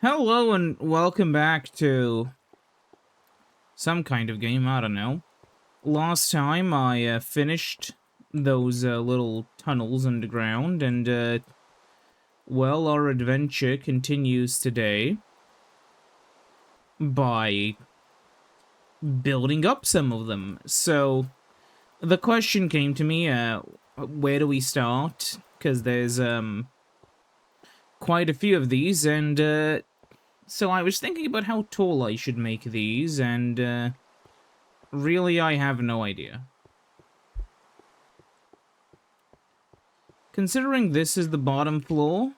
Hello and welcome back to some kind of game, I don't know. Last time I finished those little tunnels underground and, well, our adventure continues today by building up some of them. So, the question came to me, where do we start? Because there's, quite a few of these, and, so I was thinking about how tall I should make these, and, really, I have no idea. Considering this is the bottom floor,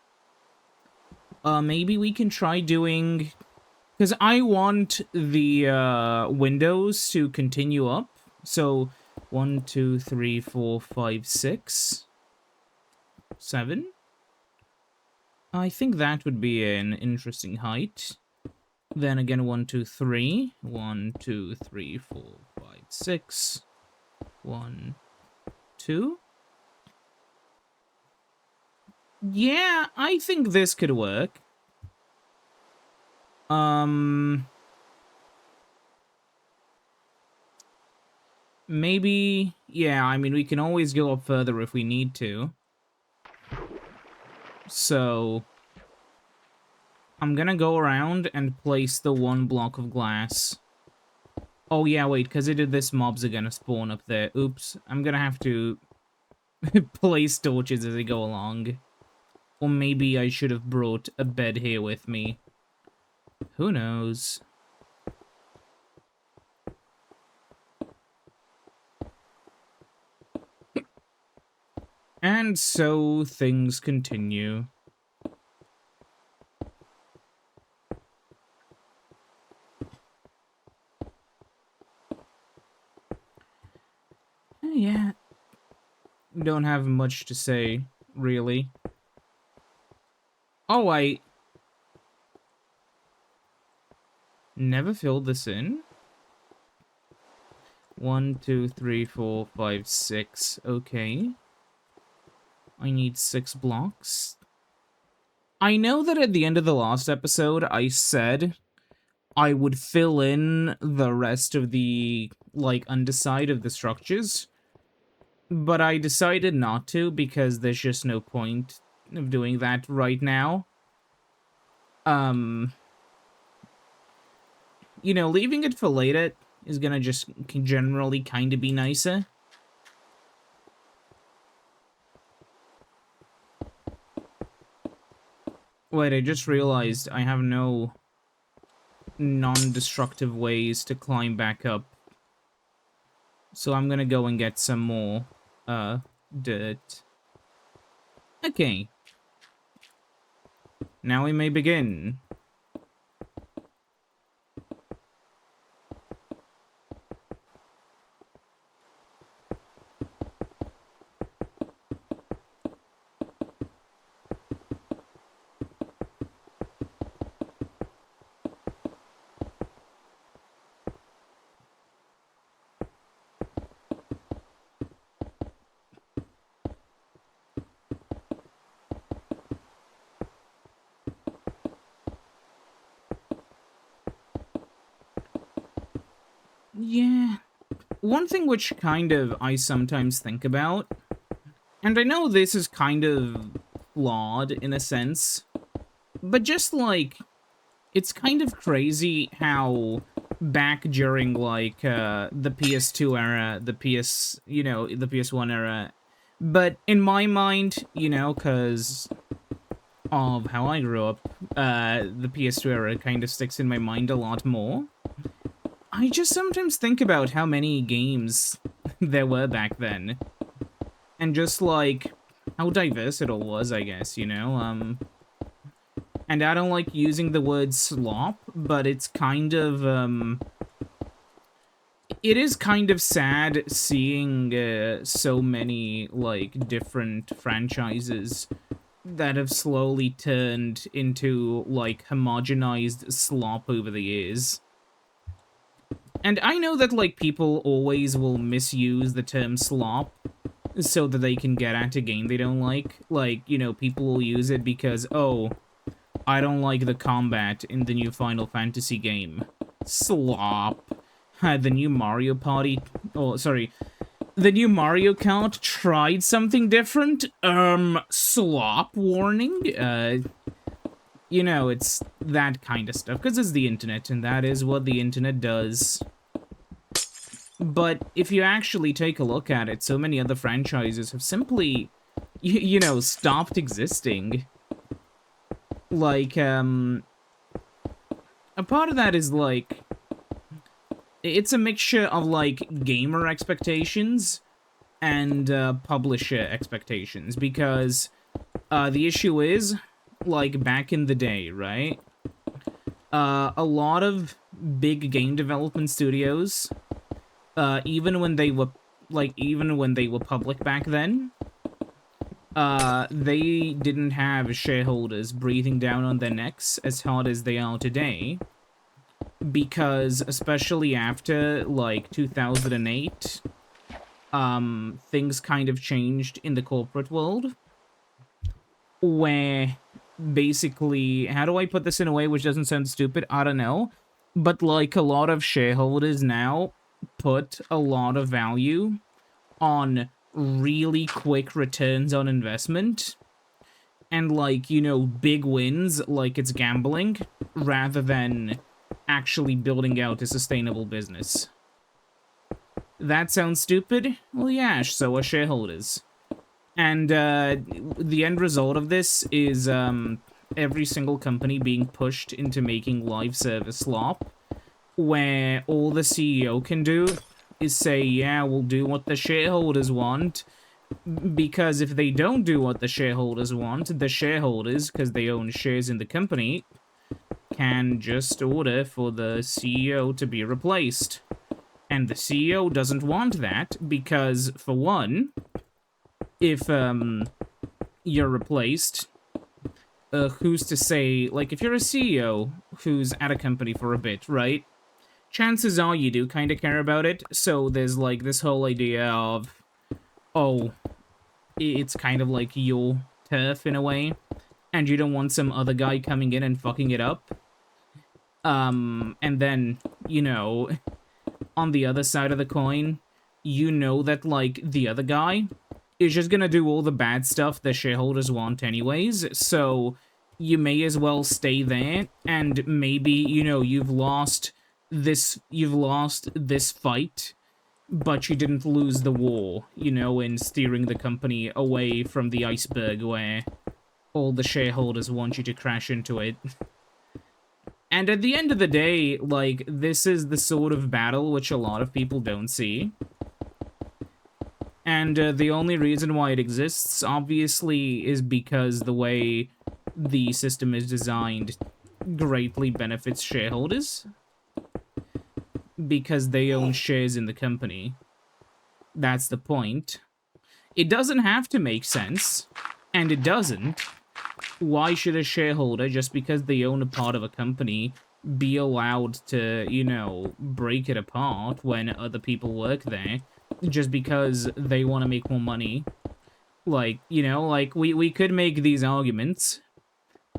maybe we can try doing... Because I want the windows to continue up. So, 1, 2, 3, 4, 5, 6, 7. I think that would be an interesting height. Then again, 1, 2, 3. 1, 2, 3, 4, 5, 6. 1, 2. Yeah, I think this could work. Maybe... Yeah, I mean, we can always go up further if we need to. So... I'm gonna go around and place the one block of glass. Oh, yeah, wait, because this mobs are gonna spawn up there. Oops, I'm gonna have to place torches as I go along. Or maybe I should have brought a bed here with me. Who knows? And so things continue. Yeah. Don't have much to say, really. Oh, I never filled this in. 1, 2, 3, 4, 5, 6. Okay. I need 6 blocks. I know that at the end of the last episode, I said I would fill in the rest of the, like, underside of the structures. But I decided not to because there's just no point of doing that right now. You know, leaving it for later is gonna just generally kind of be nicer. Wait, I just realized I have no non-destructive ways to climb back up. So I'm gonna go and get some more, dirt. Okay. Now we may begin. Yeah. One thing which kind of I sometimes think about, and I know this is kind of flawed in a sense, but just like, it's kind of crazy how back during like the PS2 era, the the PS1 era, but in my mind, you know, because of how I grew up, the PS2 era kind of sticks in my mind a lot more. I just sometimes think about how many games there were back then. And just, like, how diverse it all was, I guess, you know? And I don't like using the word slop, but it's kind of, it is kind of sad seeing so many, like, different franchises that have slowly turned into, like, homogenized slop over the years. And I know that, like, people always will misuse the term slop so that they can get at a game they don't like. Like, you know, people will use it because, oh, I don't like the combat in the new Final Fantasy game. Slop. The new Mario Party... Oh, sorry. The new Mario Kart tried something different. Slop warning. You know, it's that kind of stuff, because it's the internet, and that is what the internet does. But if you actually take a look at it, so many other franchises have simply, you know, stopped existing. Like, a part of that is, like, it's a mixture of, like, gamer expectations and publisher expectations, because the issue is, like, back in the day, right? A lot of big game development studios, even when they were public back then, they didn't have shareholders breathing down on their necks as hard as they are today, because especially after, like, 2008, things kind of changed in the corporate world, where basically, how do I put this in a way which doesn't sound stupid? I don't know. But, like, a lot of shareholders now put a lot of value on really quick returns on investment and, like, you know, big wins like it's gambling, rather than actually building out a sustainable business. That sounds stupid? Well, yeah, so are shareholders. And the end result of this is every single company being pushed into making live service slop, where all the CEO can do is say, yeah, we'll do what the shareholders want, because if they don't do what the shareholders want, the shareholders, because they own shares in the company, can just order for the CEO to be replaced. And the CEO doesn't want that, because, for one, if you're replaced, who's to say, like, if you're a CEO who's at a company for a bit, right? Chances are you do kind of care about it, so there's, like, this whole idea of, oh, it's kind of like your turf in a way, and you don't want some other guy coming in and fucking it up. And then, you know, on the other side of the coin, you know that, like, the other guy is just gonna do all the bad stuff the shareholders want anyways, so you may as well stay there, and maybe, you know, you've lost this fight, but you didn't lose the war, you know, in steering the company away from the iceberg where all the shareholders want you to crash into it. And at the end of the day, like, this is the sort of battle which a lot of people don't see. And the only reason why it exists, obviously, is because the way the system is designed greatly benefits shareholders, because they own shares in the company. That's the point. It doesn't have to make sense, and it doesn't. Why should a shareholder, just because they own a part of a company, be allowed to, you know, break it apart when other people work there, just because they want to make more money? Like, you know, like, we could make these arguments,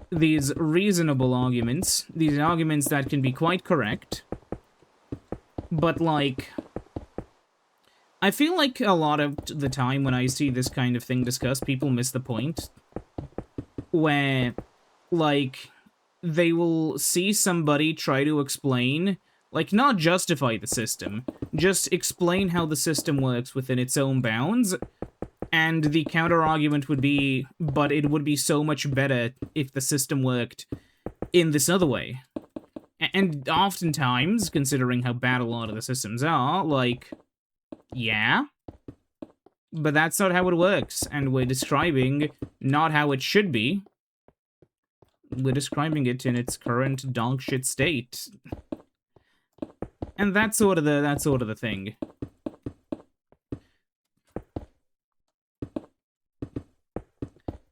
these reasonable arguments, these arguments that can be quite correct, but, like, I feel like a lot of the time when I see this kind of thing discussed, people miss the point, where, like, they will see somebody try to explain, like, not justify the system, just explain how the system works within its own bounds, and the counter-argument would be, but it would be so much better if the system worked in this other way. And oftentimes, considering how bad a lot of the systems are, like, yeah, but that's not how it works, and we're describing not how it should be. We're describing it in its current dog shit state. And that's sort of the thing.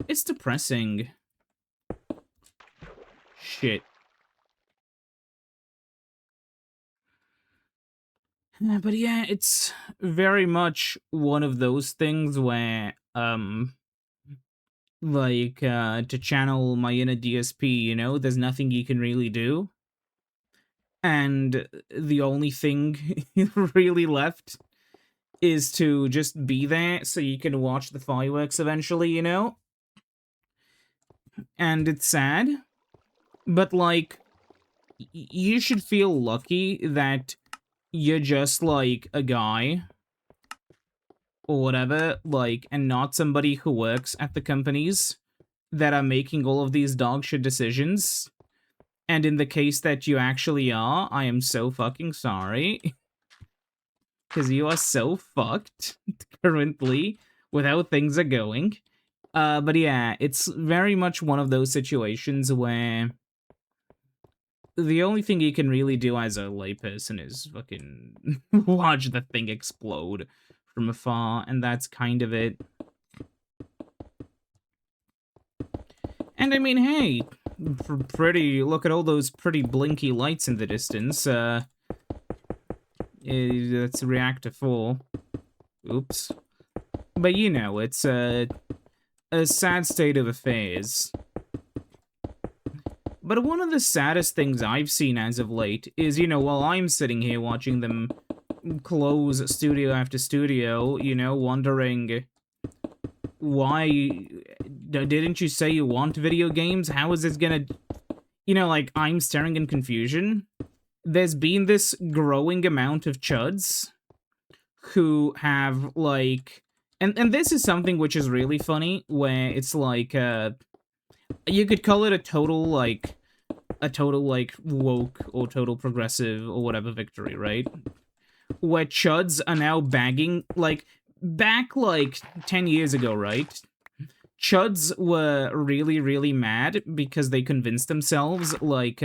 It's depressing. Shit. But yeah, it's very much one of those things where, like, to channel my inner DSP, you know? There's nothing you can really do. And the only thing really left is to just be there so you can watch the fireworks eventually, you know? And it's sad, but, like, you should feel lucky that you're just, like, a guy or whatever, like, and not somebody who works at the companies that are making all of these dog shit decisions. And in the case that you actually are, I am so fucking sorry. Because you are so fucked currently with how things are going. But yeah, it's very much one of those situations where the only thing you can really do as a layperson is fucking watch the thing explode from afar, and that's kind of it. And I mean, hey, look at all those pretty blinky lights in the distance. That's reactor 4. Oops. But you know, it's a sad state of affairs. But one of the saddest things I've seen as of late is, you know, while I'm sitting here watching them close studio after studio, you know, wondering why didn't you say you want video games? How is this gonna, you know, like, I'm staring in confusion. There's been this growing amount of chuds who have, like, and this is something which is really funny, where it's like, you could call it a total, like, woke or total progressive or whatever victory, right? Where chuds are now bagging, like, back, like, 10 years ago, right? Chuds were really, really mad because they convinced themselves, like,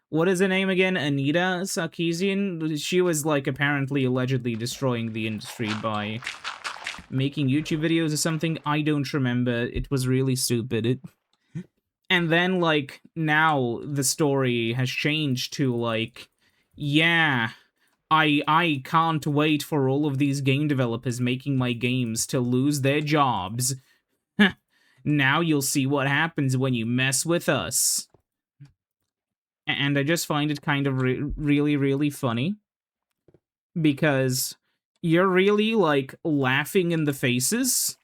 what is her name again? Anita Sarkeesian? She was, like, apparently, allegedly destroying the industry by making YouTube videos or something. I don't remember. It was really stupid. And then, like, now the story has changed to, like, yeah, I can't wait for all of these game developers making my games to lose their jobs. Now you'll see what happens when you mess with us. And I just find it kind of really, really funny. Because you're really, like, laughing in the faces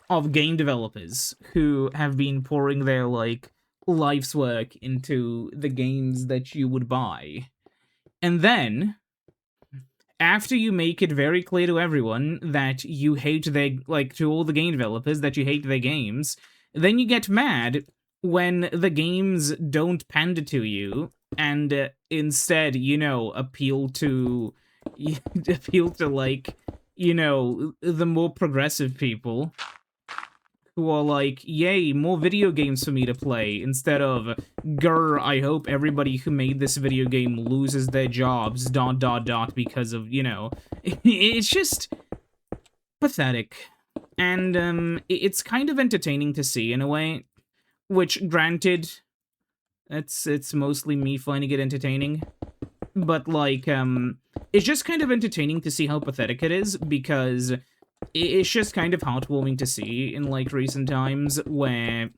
of game developers who have been pouring their, like, life's work into the games that you would buy. And then, after you make it very clear to everyone that you hate their, like, to all the game developers that you hate their games, then you get mad when the games don't pander to you and instead, you know, appeal to, like, you know, the more progressive people who are like, yay, more video games for me to play, instead of, grr, I hope everybody who made this video game loses their jobs, ... because of, you know, it's just pathetic. And, it's kind of entertaining to see, in a way, which, granted, it's mostly me finding it entertaining, but, like, it's just kind of entertaining to see how pathetic it is, because it's just kind of heartwarming to see in, like, recent times, where,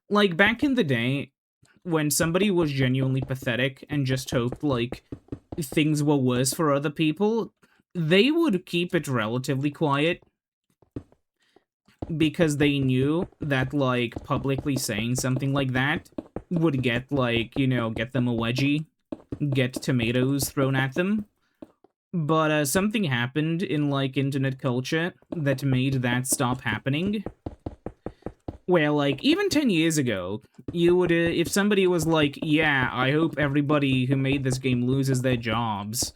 like, back in the day, when somebody was genuinely pathetic and just hoped, like, things were worse for other people, they would keep it relatively quiet, because they knew that, like, publicly saying something like that would get, like, you know, get them a wedgie, get tomatoes thrown at them. But something happened in, like, internet culture that made that stop happening. Where, like, even 10 years ago, you would, if somebody was like, yeah, I hope everybody who made this game loses their jobs,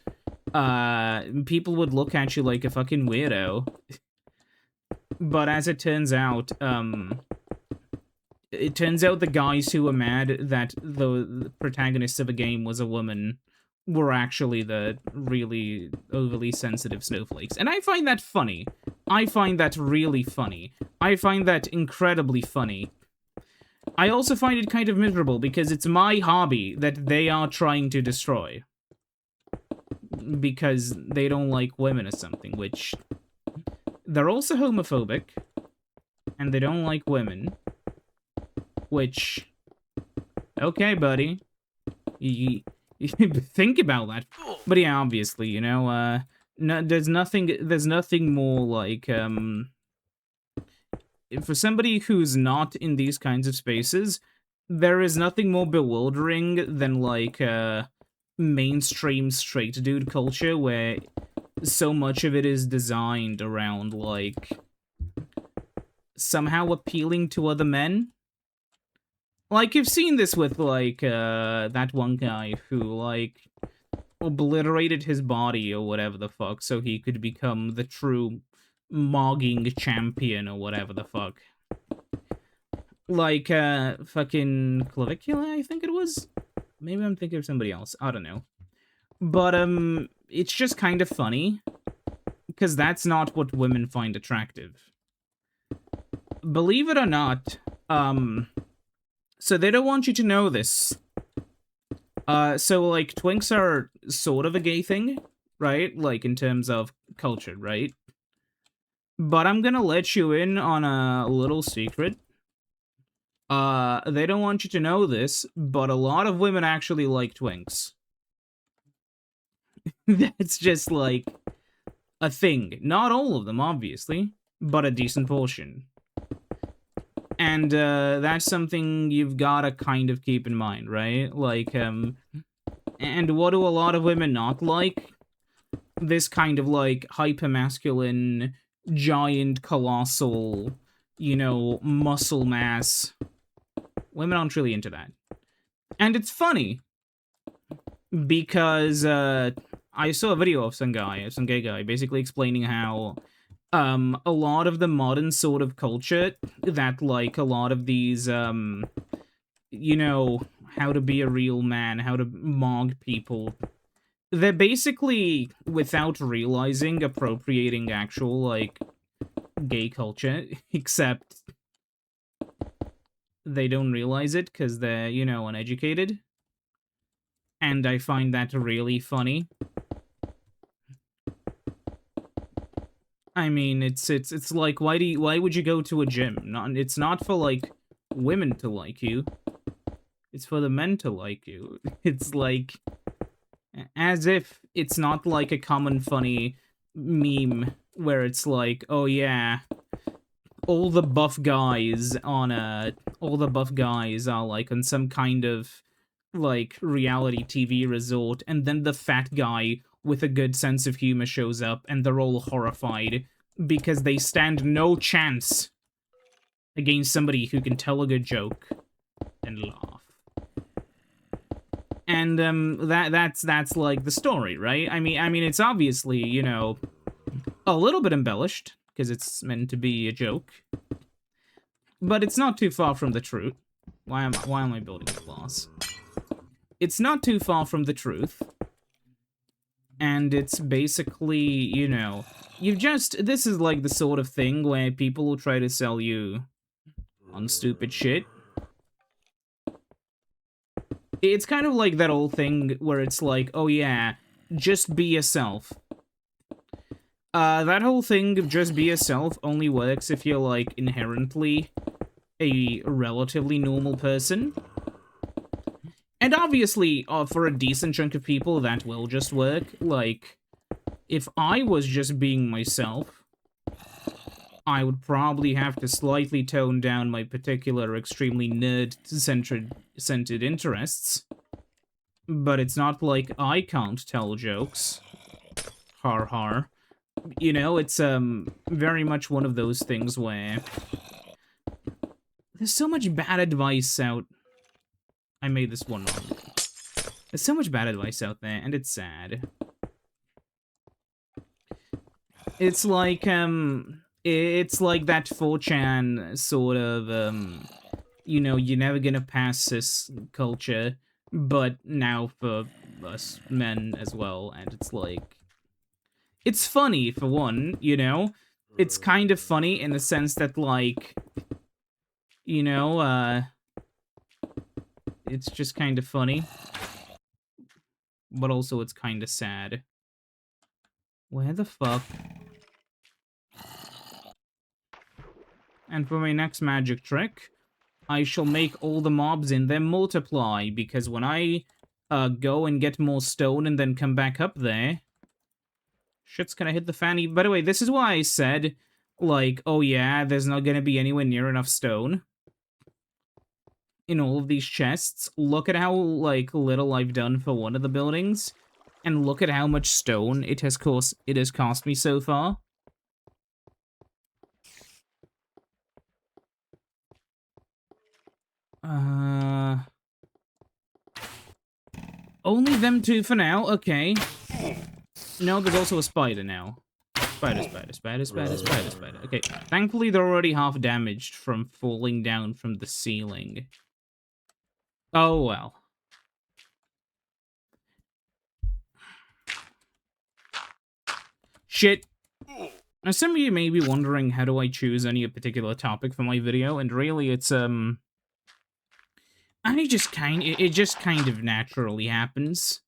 people would look at you like a fucking weirdo. But as it turns out, the guys who were mad that the protagonist of a game was a woman were actually the really overly sensitive snowflakes. And I find that funny. I find that really funny. I find that incredibly funny. I also find it kind of miserable because it's my hobby that they are trying to destroy. Because they don't like women or something, which... They're also homophobic. and they don't like women. Which, okay, buddy. You think about that. But yeah, obviously, you know, no, there's nothing more like, for somebody who's not in these kinds of spaces, there is nothing more bewildering than, like, mainstream straight dude culture where so much of it is designed around, like, somehow appealing to other men. Like, you've seen this with, like, that one guy who, like, obliterated his body or whatever the fuck so he could become the true mogging champion or whatever the fuck. Like, fucking Clavicula, I think it was? Maybe I'm thinking of somebody else. I don't know. But, it's just kind of funny. Because that's not what women find attractive. Believe it or not, so they don't want you to know this. So, like, twinks are sort of a gay thing, right? Like, in terms of culture, right? But I'm gonna let you in on a little secret. They don't want you to know this, but a lot of women actually like twinks. That's just, like, a thing. Not all of them, obviously, but a decent portion. And, that's something you've gotta kind of keep in mind, right? Like, and what do a lot of women not like? This kind of, like, hypermasculine, giant, colossal, you know, muscle mass. Women aren't really into that. And it's funny, because, I saw a video of some gay guy, basically explaining how, a lot of the modern sort of culture that, like, a lot of these, you know, how to be a real man, how to mog people, they're basically, without realizing, appropriating actual, like, gay culture, except they don't realize it because they're, you know, uneducated. And I find that really funny. I mean, it's like, why would you go to a gym? It's not for, like, women to like you. It's for the men to like you. It's like, as if it's not like a common funny meme where it's like, oh yeah, all the buff guys are, like, on some kind of, like, reality TV resort, and then the fat guy with a good sense of humor shows up, and they're all horrified because they stand no chance against somebody who can tell a good joke and laugh. And that's like the story, right? I mean it's obviously, you know, a little bit embellished because it's meant to be a joke, but it's not too far from the truth. Why am I building a glass? It's not too far from the truth. And it's basically, you know, this is like the sort of thing where people will try to sell you on stupid shit. It's kind of like that old thing where it's like, oh yeah, just be yourself. That whole thing of just be yourself only works if you're, like, inherently a relatively normal person. And obviously, for a decent chunk of people, that will just work. Like, if I was just being myself, I would probably have to slightly tone down my particular extremely nerd-centered interests. But it's not like I can't tell jokes. Har har. You know, it's, very much one of those things where there's so much bad advice out. I made this one wrong. There's so much bad advice out there, and it's sad. It's like, it's like that 4chan sort of, you know, you're never gonna pass this culture, but now for us men as well, and it's like, it's funny, for one, you know? It's kind of funny in the sense that, like, you know, it's just kind of funny. But also it's kind of sad. Where the fuck? And for my next magic trick, I shall make all the mobs in there multiply, because when I go and get more stone and then come back up there, shit's gonna hit the fan. By the way, this is why I said, like, oh yeah, there's not gonna be anywhere near enough stone in all of these chests. Look at how, like, little I've done for one of the buildings, and look at how much stone it has cost me so far. Only them two for now, okay. No, there's also a spider now. Spider. Okay, thankfully they're already half damaged from falling down from the ceiling. Oh well. Shit. Now some of you may be wondering, how do I choose any particular topic for my video, and really it's, it just kind of naturally happens.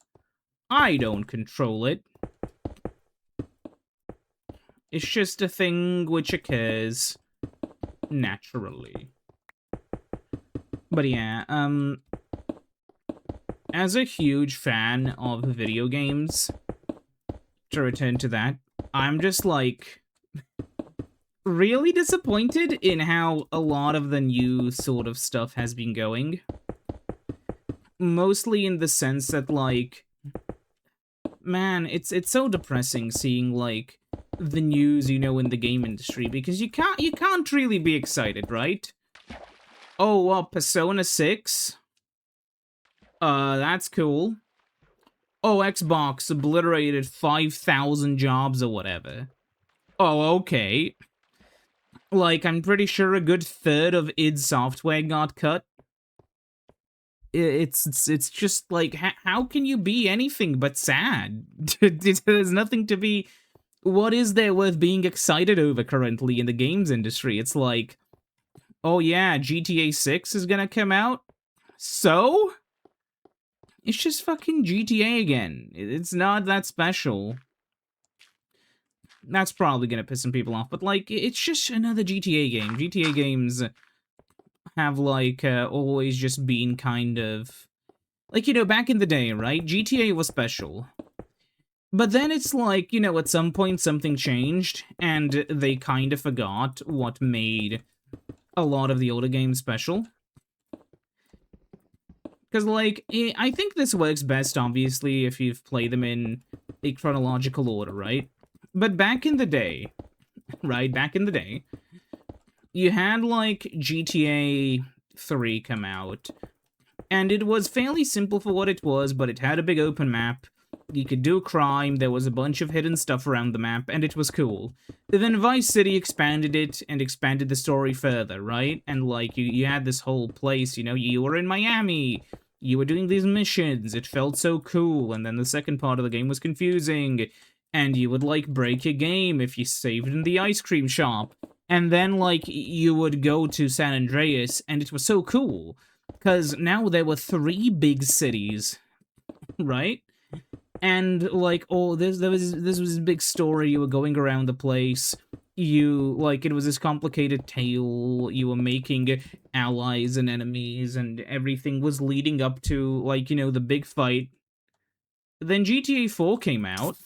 I don't control it. It's just a thing which occurs naturally. But yeah, as a huge fan of video games, to return to that, I'm just, like, really disappointed in how a lot of the new sort of stuff has been going. Mostly in the sense that, like, man, it's so depressing seeing, like, the news, you know, in the game industry, because you can't really be excited, right? Oh, Persona 6? That's cool. Oh, Xbox obliterated 5,000 jobs or whatever. Oh, okay. Like, I'm pretty sure a good third of id Software got cut. It's just, like, how can you be anything but sad? There's nothing to be... What is there worth being excited over currently in the games industry? It's like, oh yeah, GTA 6 is gonna come out? So? It's just fucking GTA again. It's not that special. That's probably gonna piss some people off, but, like, it's just another GTA game. GTA games have, like, always just been kind of... Like, you know, back in the day, right? GTA was special. But then it's like, you know, at some point something changed, and they kind of forgot what made a lot of the older games special. Because, like, I think this works best, obviously, if you've played them in a chronological order, right? But back in the day, right, you had, like, GTA 3 come out, and it was fairly simple for what it was, but it had a big open map. You could do crime, there was a bunch of hidden stuff around the map, and it was cool. Then Vice City expanded it, and expanded the story further, right? And, like, you had this whole place, you know, you were in Miami, you were doing these missions, it felt so cool, and then the second part of the game was confusing, and you would, like, break your game if you saved in the ice cream shop. And then, like, you would go to San Andreas, and it was so cool, because now there were 3 big cities, right? And, like, oh, this was this big story, you were going around the place, you, like, it was this complicated tale, you were making allies and enemies, and everything was leading up to, like, you know, the big fight. Then GTA 4 came out,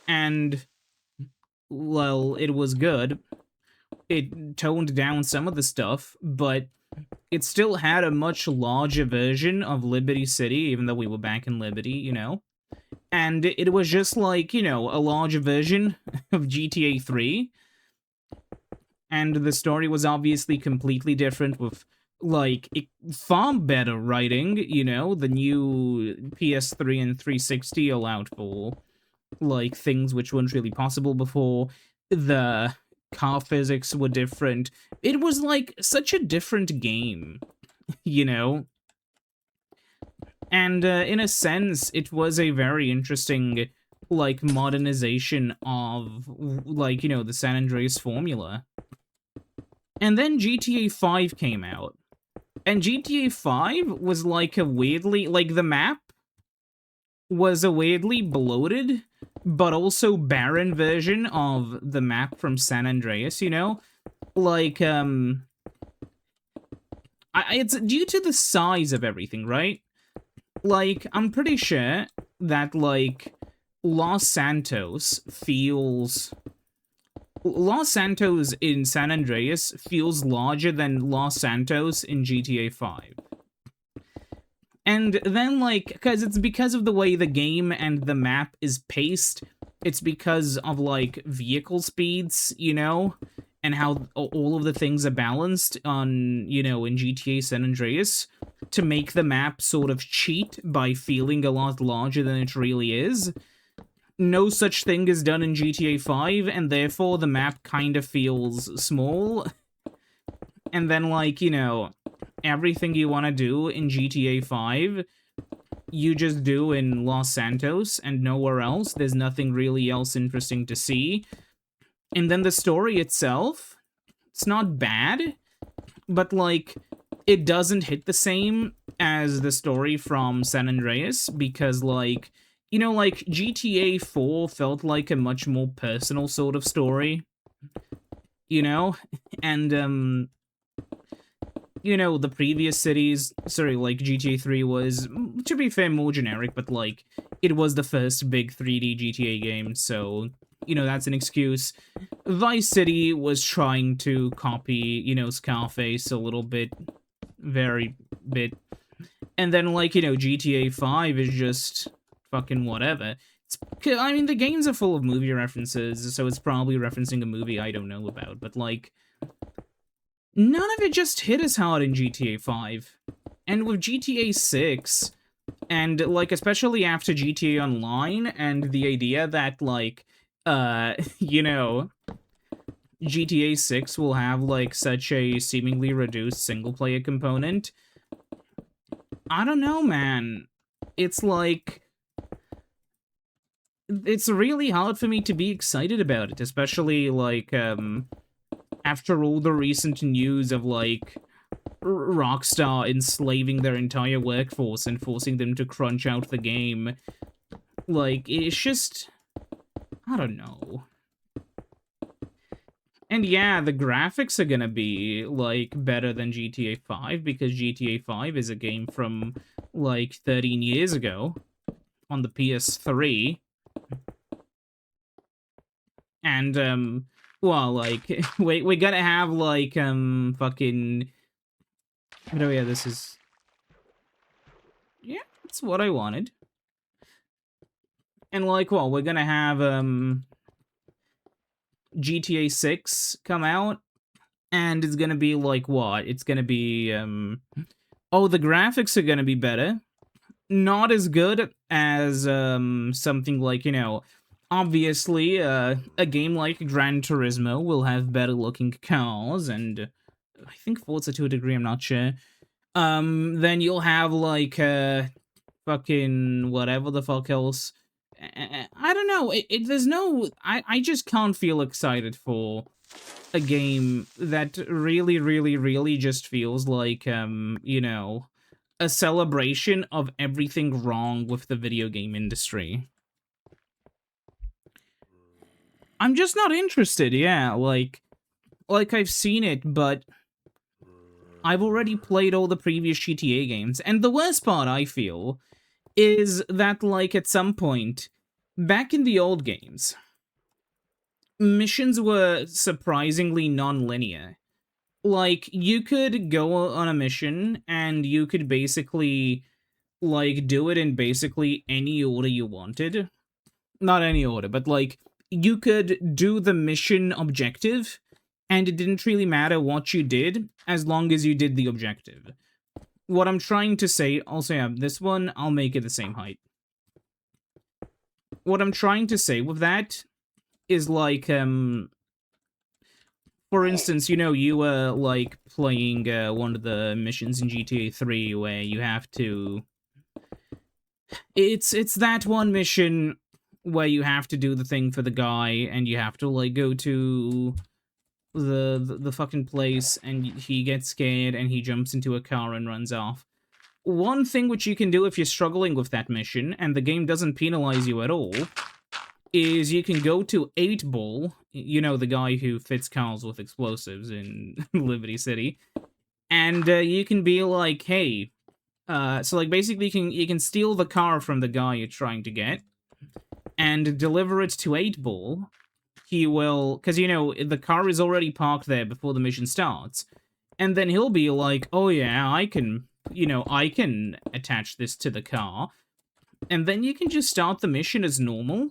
and, well, it was good. It toned down some of the stuff, but it still had a much larger version of Liberty City, even though we were back in Liberty, you know? And it was just like, you know, a larger version of GTA 3. And the story was obviously completely different with, like, far better writing, you know? The new PS3 and 360 allowed for, like, things which weren't really possible before. The car physics were different. It was, like, such a different game, you know? And, in a sense, it was a very interesting, like, modernization of, like, you know, the San Andreas formula. And then GTA 5 came out. And GTA 5 was, like, a weirdly... Like, the map was a weirdly bloated but also barren version of the map from San Andreas, you know? Like, it's due to the size of everything, right? Like, I'm pretty sure that, like, Los Santos in San Andreas feels larger than Los Santos in GTA 5. And then, like, it's because of the way the game and the map is paced, it's because of, like, vehicle speeds, you know? And how all of the things are balanced on, you know, in GTA San Andreas to make the map sort of cheat by feeling a lot larger than it really is. No such thing is done in GTA 5, and therefore the map kind of feels small. And then, like, you know, everything you want to do in GTA 5, you just do in Los Santos and nowhere else. There's nothing really else interesting to see. And then the story itself, it's not bad, but, like, it doesn't hit the same as the story from San Andreas because, like, you know, like, GTA 4 felt like a much more personal sort of story, you know? And, you know, the previous cities, sorry, like, GTA 3 was, to be fair, more generic, but, like, it was the first big 3D GTA game, so, you know, that's an excuse. Vice City was trying to copy, you know, Scarface a little bit, very bit. And then, like, you know, GTA 5 is just fucking whatever. I mean, the games are full of movie references, so it's probably referencing a movie I don't know about, but, like, none of it just hit as hard in GTA 5. And with GTA 6, and, like, especially after GTA Online, and the idea that, like, you know, GTA 6 will have, like, such a seemingly reduced single-player component. I don't know, man. It's like, it's really hard for me to be excited about it, especially, like, after all the recent news of, like, Rockstar enslaving their entire workforce and forcing them to crunch out the game. Like, it's just, I don't know. And yeah, the graphics are gonna be, like, better than GTA 5, because GTA 5 is a game from, like, 13 years ago on the PS3. And, well, like, we're gonna have, like, fucking... Oh, yeah, this is... Yeah, that's what I wanted. And, like, well, we're gonna have, GTA 6 come out, and it's gonna be, like, what? It's gonna be, oh, the graphics are gonna be better. Not as good as, something like, you know... Obviously, a game like Gran Turismo will have better-looking cars, and I think Forza to a degree, I'm not sure. Then you'll have, like, fucking whatever the fuck else. I don't know. There's no... I just can't feel excited for a game that really, really, really just feels like, you know, a celebration of everything wrong with the video game industry. I'm just not interested, yeah, like I've seen it, but I've already played all the previous GTA games, and the worst part, I feel, is that, like, at some point, back in the old games, missions were surprisingly non-linear. Like, you could go on a mission, and you could basically, like, do it in basically any order you wanted. Not any order, but, like, you could do the mission objective, and it didn't really matter what you did, as long as you did the objective. What I'm trying to say... Also, yeah, this one, I'll make it the same height. What I'm trying to say with that is, like, for instance, you know, you were, like, playing one of the missions in GTA 3 where you have to... It's that one mission where you have to do the thing for the guy, and you have to, like, go to the fucking place, and he gets scared, and he jumps into a car and runs off. One thing which you can do if you're struggling with that mission, and the game doesn't penalize you at all, is you can go to 8-Ball, you know, the guy who fits cars with explosives in Liberty City, and you can be like, hey, so like basically you can steal the car from the guy you're trying to get and deliver it to 8-Ball. He will, because you know the car is already parked there before the mission starts, and then he'll be like, oh yeah, I can, I can attach this to the car, and then you can just start the mission as normal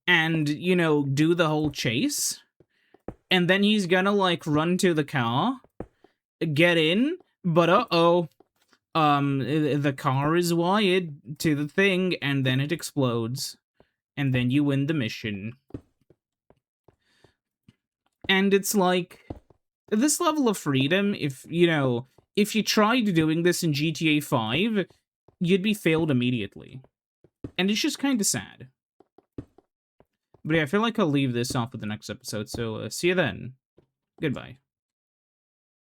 and, do the whole chase, and then he's gonna like run to the car, get in, but the car is wired to the thing, and then it explodes, and then you win the mission. And it's like, this level of freedom, if you tried doing this in GTA 5, you'd be failed immediately. And it's just kind of sad. But yeah, I feel like I'll leave this off with the next episode, so see you then. Goodbye.